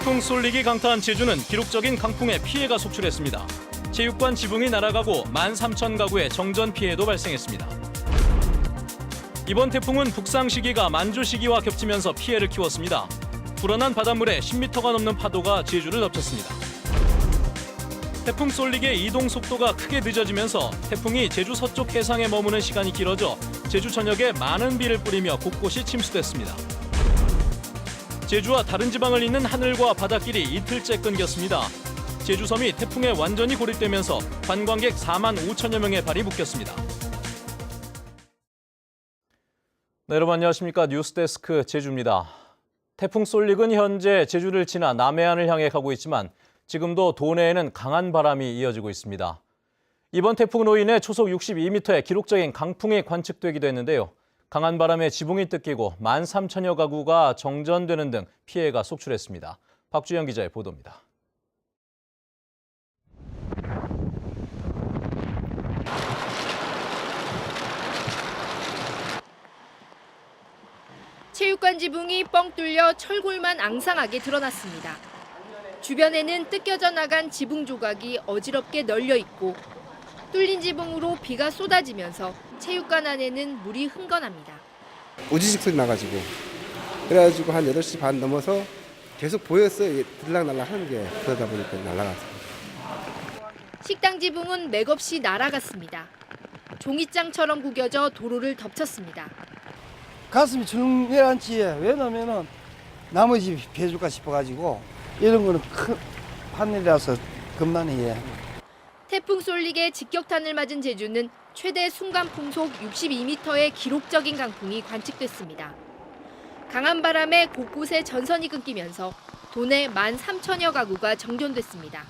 태풍 쏠릭이 강타한 제주는 기록적인 강풍에 피해가 속출했습니다. 체육관 지붕이 날아가고 13,000가구의 정전 피해도 발생했습니다. 이번 태풍은 북상 시기가 만조 시기와 겹치면서 피해를 키웠습니다. 불어난 바닷물에 10m가 넘는 파도가 제주를 덮쳤습니다. 태풍 쏠릭의 이동 속도가 크게 늦어지면서 태풍이 제주 서쪽 해상에 머무는 시간이 길어져 제주 전역에 많은 비를 뿌리며 곳곳이 침수됐습니다. 제주와 다른 지방을 잇는 하늘과 바닷길이 이틀째 끊겼습니다. 제주섬이 태풍에 완전히 고립되면서 관광객 4만 5천여 명의 발이 묶였습니다. 네, 여러분 안녕하십니까. 뉴스데스크 제주입니다. 태풍 쏠릭은 현재 제주를 지나 남해안을 향해 가고 있지만 지금도 도내에는 강한 바람이 이어지고 있습니다. 이번 태풍으로 인해 초속 62m의 기록적인 강풍이 관측되기도 했는데요. 강한 바람에 지붕이 뜯기고 13,000여 가구가 정전되는 등 피해가 속출했습니다. 박주영 기자의 보도입니다. 체육관 지붕이 뻥 뚫려 철골만 앙상하게 드러났습니다. 주변에는 뜯겨져 나간 지붕 조각이 어지럽게 널려 있고 뚫린 지붕으로 비가 쏟아지면서 체육관 안에는 물이 흥건합니다. 우지직 소리 나가지고 그래가지고 한 8시 반 넘어서 계속 보였어요. 들락날락 하는 게. 그러다 보니까 날아갔어요. 식당 지붕은 맥없이 날아갔습니다. 종이장처럼 구겨져 도로를 덮쳤습니다. 가슴이 중 내려앉지. 왜냐면은 나머지 피해줄까 싶어가지고 이런 거는 큰 하늘이라서 겁나네. 태풍 쏠릭의 직격탄을 맞은 제주는 최대 순간 풍속 62m의 기록적인 강풍이 관측됐습니다. 강한 바람에 곳곳에 전선이 끊기면서 도내 13,000여 가구가 정전됐습니다.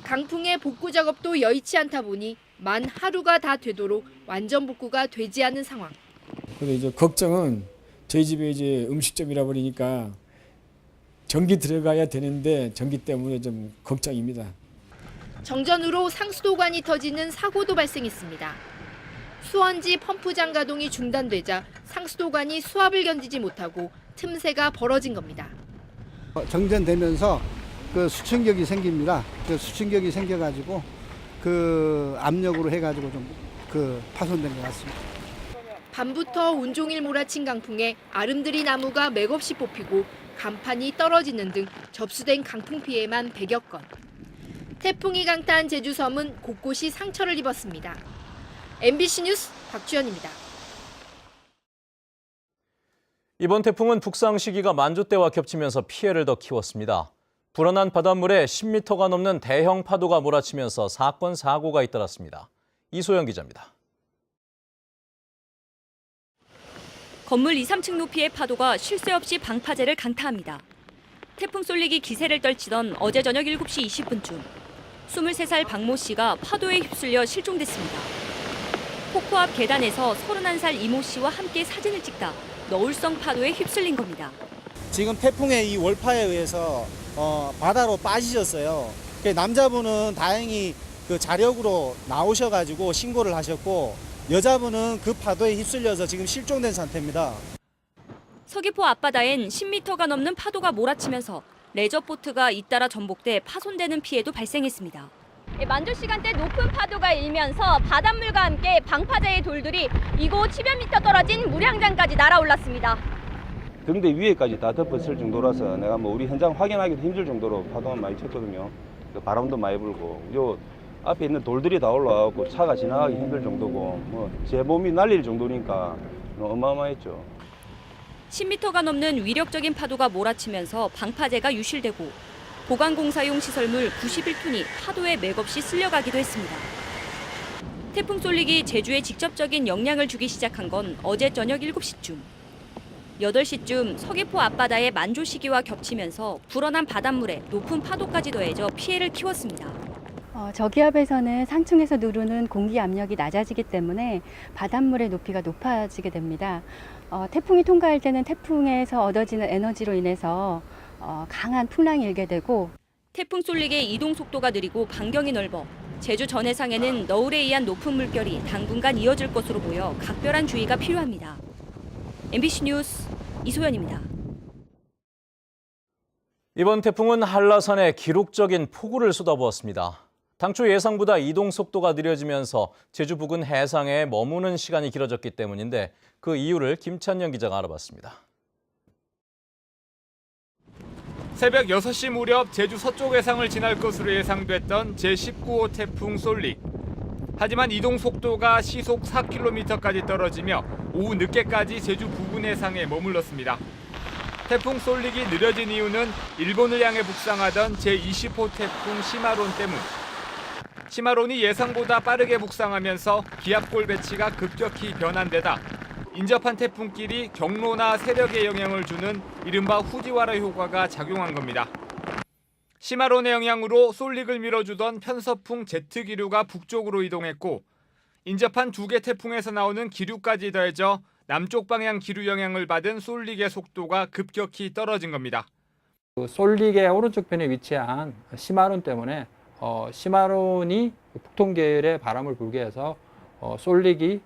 강풍의 복구 작업도 여의치 않다 보니 만 하루가 다 되도록 완전 복구가 되지 않은 상황. 근데 이제 걱정은 저희 집에 이제 음식점이라 보니까 전기 들어가야 되는데 전기 때문에 좀 걱정입니다. 정전으로 상수도관이 터지는 사고도 발생했습니다. 수원지 펌프장 가동이 중단되자 상수도관이 수압을 견디지 못하고 틈새가 벌어진 겁니다. 정전되면서 그 수층격이 생깁니다. 그 수층격이 생겨가지고 그 압력으로 해가지고 좀 그 파손된 것 같습니다. 밤부터 온종일 몰아친 강풍에 아름드리 나무가 맥없이 뽑히고 간판이 떨어지는 등 접수된 강풍 피해만 100여 건. 태풍이 강타한 제주섬은 곳곳이 상처를 입었습니다. MBC 뉴스 박주연입니다. 이번 태풍은 북상 시기가 만조 때와 겹치면서 피해를 더 키웠습니다. 불어난 바닷물에 10m가 넘는 대형 파도가 몰아치면서 사건 사고가 잇따랐습니다. 이소영 기자입니다. 건물 2, 3층 높이의 파도가 쉴 새 없이 방파제를 강타합니다. 태풍 쏠릭이 기세를 떨치던 어제 저녁 7시 20분쯤 23살 박모 씨가 파도에 휩쓸려 실종됐습니다. 폭포 앞 계단에서 31살 이모 씨와 함께 사진을 찍다 너울성 파도에 휩쓸린 겁니다. 지금 태풍의 이 월파에 의해서 바다로 빠지셨어요. 남자분은 다행히 그 자력으로 나오셔가지고 신고를 하셨고 여자분은 그 파도에 휩쓸려서 지금 실종된 상태입니다. 서귀포 앞바다엔 10m가 넘는 파도가 몰아치면서 레저보트가 잇따라 전복돼 파손되는 피해도 발생했습니다. 만조 시간대 높은 파도가 일면서 바닷물과 함께 방파제의 돌들이 이곳 10여 미터 떨어진 물양장까지 날아올랐습니다. 등대 위에까지 다 덮었을 정도라서 내가 뭐 우리 현장 확인하기도 힘들 정도로 파도가 많이 쳤거든요. 바람도 많이 불고 요 앞에 있는 돌들이 다 올라와서 차가 지나가기 힘들 정도고 뭐 제 몸이 날릴 정도니까 어마어마했죠. 10m가 넘는 위력적인 파도가 몰아치면서 방파제가 유실되고 보관공사용 시설물 91톤이 파도에 맥없이 쓸려가기도 했습니다. 태풍 쏠릭이 제주에 직접적인 영향을 주기 시작한 건 어제 저녁 7시쯤. 8시쯤 서귀포 앞바다의 만조 시기와 겹치면서 불어난 바닷물에 높은 파도까지 더해져 피해를 키웠습니다. 저기압에서는 상층에서 누르는 공기 압력이 낮아지기 때문에 바닷물의 높이가 높아지게 됩니다. 태풍이 통과할 때는 태풍에서 얻어지는 에너지로 인해서 강한 풍랑이 일게 되고 태풍 쏠릭의 이동 속도가 느리고 반경이 넓어 제주 전해상에는 너울에 의한 높은 물결이 당분간 이어질 것으로 보여 각별한 주의가 필요합니다. MBC 뉴스 이소연입니다. 이번 태풍은 한라산에 기록적인 폭우를 쏟아부었습니다. 당초 예상보다 이동 속도가 느려지면서 제주 부근 해상에 머무는 시간이 길어졌기 때문인데 그 이유를 김찬영 기자가 알아봤습니다. 새벽 6시 무렵 제주 서쪽 해상을 지날 것으로 예상됐던 제19호 태풍 쏠릭. 하지만 이동 속도가 시속 4km까지 떨어지며 오후 늦게까지 제주 부근 해상에 머물렀습니다. 태풍 쏠릭이 느려진 이유는 일본을 향해 북상하던 제20호 태풍 시마론 때문. 시마론이 예상보다 빠르게 북상하면서 기압골 배치가 급격히 변한 데다 인접한 태풍끼리 경로나 세력에 영향을 주는 이른바 후지와라 효과가 작용한 겁니다. 시마론의 영향으로 쏠릭을 밀어주던 편서풍 제트 기류가 북쪽으로 이동했고 인접한 두 개 태풍에서 나오는 기류까지 더해져 남쪽 방향 기류 영향을 받은 쏠릭의 속도가 급격히 떨어진 겁니다. 쏠릭의 오른쪽 편에 위치한 시마론 때문에 시마론이 북동계열의 바람을 불게 해서 쏠릭이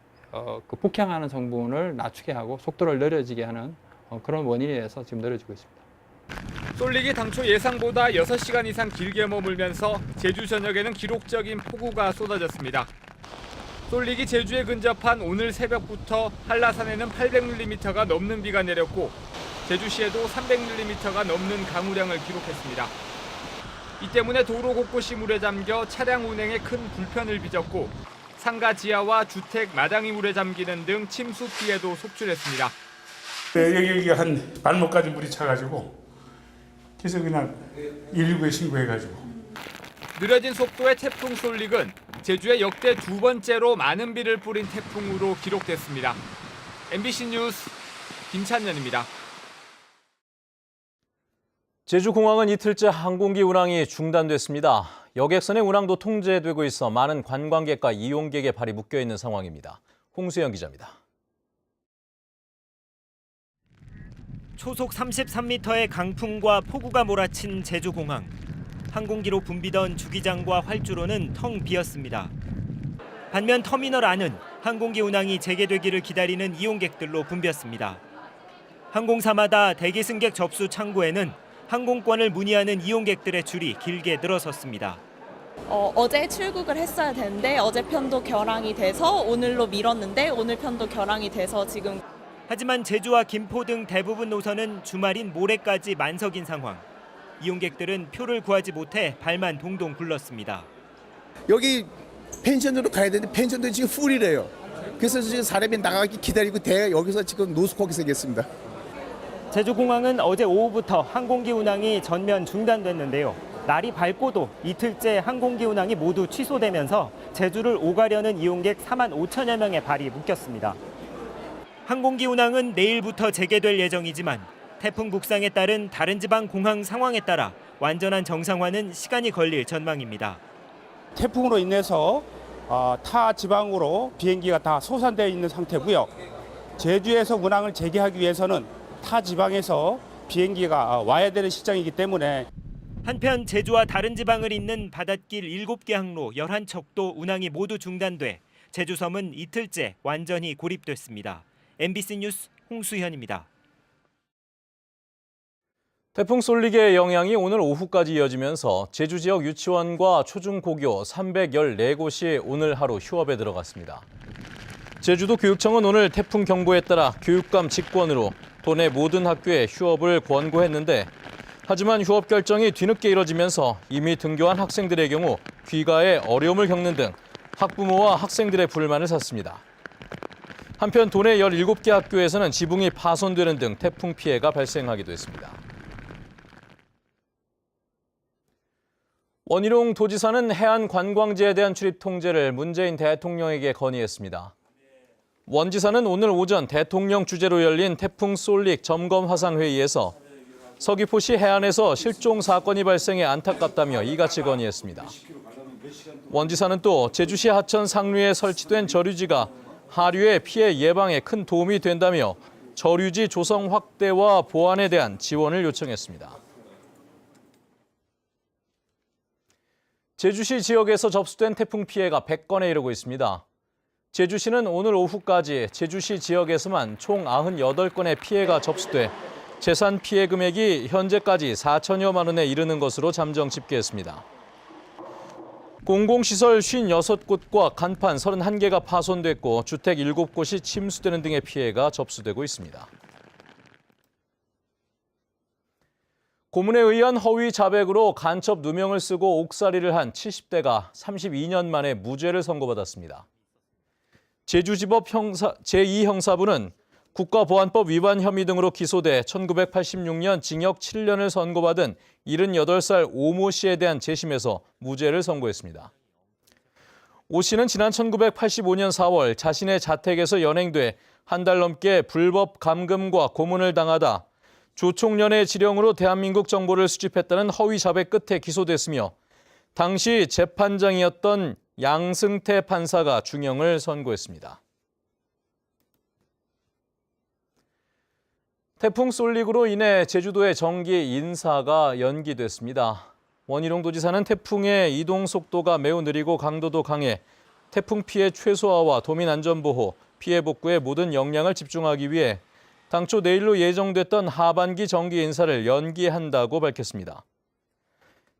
그 북향하는 성분을 낮추게 하고 속도를 느려지게 하는 그런 원인이 돼서 지금 느려지고 있습니다. 쏠릭이 당초 예상보다 6시간 이상 길게 머물면서 제주 전역에는 기록적인 폭우가 쏟아졌습니다. 쏠릭이 제주에 근접한 오늘 새벽부터 한라산에는 800mm가 넘는 비가 내렸고 제주시에도 300mm가 넘는 강우량을 기록했습니다. 이 때문에 도로 곳곳이 물에 잠겨 차량 운행에 큰 불편을 빚었고 상가 지하와 주택 마당이 물에 잠기는 등 침수 피해도 속출했습니다. 여기 한 발목까지 물이 차가지고 그래서 그냥 119에 신고해가지고. 느려진 속도의 태풍 쏠릭은 제주에 역대 두 번째로 많은 비를 뿌린 태풍으로 기록됐습니다. MBC 뉴스 김찬년입니다. 제주공항은 이틀째 항공기 운항이 중단됐습니다. 여객선의 운항도 통제되고 있어 많은 관광객과 이용객의 발이 묶여있는 상황입니다. 홍수영 기자입니다. 초속 33m의 강풍과 폭우가 몰아친 제주공항. 항공기로 붐비던 주기장과 활주로는 텅 비었습니다. 반면 터미널 안은 항공기 운항이 재개되기를 기다리는 이용객들로 붐볐습니다. 항공사마다 대기 승객 접수 창구에는 항공권을 문의하는 이용객들의 줄이 길게 늘어섰습니다. 어제 출국을 했어야 되는데 어제 편도 결항이 돼서 오늘로 미뤘는데 오늘 편도 결항이 돼서 지금. 하지만 제주와 김포 등 대부분 노선은 주말인 모레까지 만석인 상황. 이용객들은 표를 구하지 못해 발만 동동 굴렀습니다. 여기 펜션으로 가야 되는데 펜션도 지금 풀이래요. 그래서 지금 사람이 나가기 기다리고 여기서 지금 노숙하게 생겼습니다. 제주공항은 어제 오후부터 항공기 운항이 전면 중단됐는데요. 날이 밝고도 이틀째 항공기 운항이 모두 취소되면서 제주를 오가려는 이용객 4만 5천여 명의 발이 묶였습니다. 항공기 운항은 내일부터 재개될 예정이지만 태풍 북상에 따른 다른 지방 공항 상황에 따라 완전한 정상화는 시간이 걸릴 전망입니다. 태풍으로 인해서 타 지방으로 비행기가 다 소산되어 있는 상태고요. 제주에서 운항을 재개하기 위해서는 타 지방에서 비행기가 와야 되는 시장이기 때문에. 한편 제주와 다른 지방을 잇는 바닷길 7개 항로 11척도 운항이 모두 중단돼 제주섬은 이틀째 완전히 고립됐습니다. MBC 뉴스 홍수현입니다. 태풍 쏠릭의 영향이 오늘 오후까지 이어지면서 제주 지역 유치원과 초중고교 314곳이 오늘 하루 휴업에 들어갔습니다. 제주도 교육청은 오늘 태풍 경보에 따라 교육감 직권으로 도내 모든 학교에 휴업을 권고했는데 하지만 휴업 결정이 뒤늦게 이뤄지면서 이미 등교한 학생들의 경우 귀가에 어려움을 겪는 등 학부모와 학생들의 불만을 샀습니다. 한편 도내 17개 학교에서는 지붕이 파손되는 등 태풍 피해가 발생하기도 했습니다. 원희룡 도지사는 해안 관광지에 대한 출입 통제를 문재인 대통령에게 건의했습니다. 원 지사는 오늘 오전 대통령 주재로 열린 태풍 쏠릭 점검 화상 회의에서 서귀포시 해안에서 실종 사건이 발생해 안타깝다며 이같이 건의했습니다. 원 지사는 또 제주시 하천 상류에 설치된 저류지가 하류의 피해 예방에 큰 도움이 된다며 저류지 조성 확대와 보완에 대한 지원을 요청했습니다. 제주시 지역에서 접수된 태풍 피해가 100건에 이르고 있습니다. 제주시는 오늘 오후까지 제주시 지역에서만 총 98건의 피해가 접수돼 재산 피해 금액이 현재까지 4천여만 원에 이르는 것으로 잠정 집계했습니다. 공공시설 56곳과 간판 31개가 파손됐고 주택 7곳이 침수되는 등의 피해가 접수되고 있습니다. 고문에 의한 허위 자백으로 간첩 누명을 쓰고 옥살이를 한 70대가 32년 만에 무죄를 선고받았습니다. 제주지법 제2형사부는 국가보안법 위반 혐의 등으로 기소돼 1986년 징역 7년을 선고받은 78살 오모 씨에 대한 재심에서 무죄를 선고했습니다. 오 씨는 지난 1985년 4월 자신의 자택에서 연행돼 한 달 넘게 불법 감금과 고문을 당하다 조총련의 지령으로 대한민국 정보를 수집했다는 허위 자백 끝에 기소됐으며 당시 재판장이었던 양승태 판사가 중형을 선고했습니다. 태풍 솔릭으로 인해 제주도의 정기 인사가 연기됐습니다. 원희룡 도지사는 태풍의 이동 속도가 매우 느리고 강도도 강해 태풍 피해 최소화와 도민 안전보호, 피해 복구에 모든 역량을 집중하기 위해 당초 내일로 예정됐던 하반기 정기 인사를 연기한다고 밝혔습니다.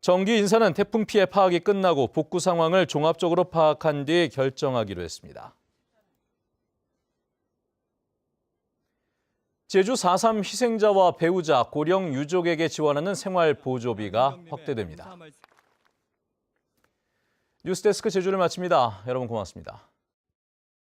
정기 인사는 태풍 피해 파악이 끝나고 복구 상황을 종합적으로 파악한 뒤 결정하기로 했습니다. 제주 4.3 희생자와 배우자, 고령 유족에게 지원하는 생활보조비가 확대됩니다. 뉴스데스크 제주를 마칩니다. 여러분 고맙습니다.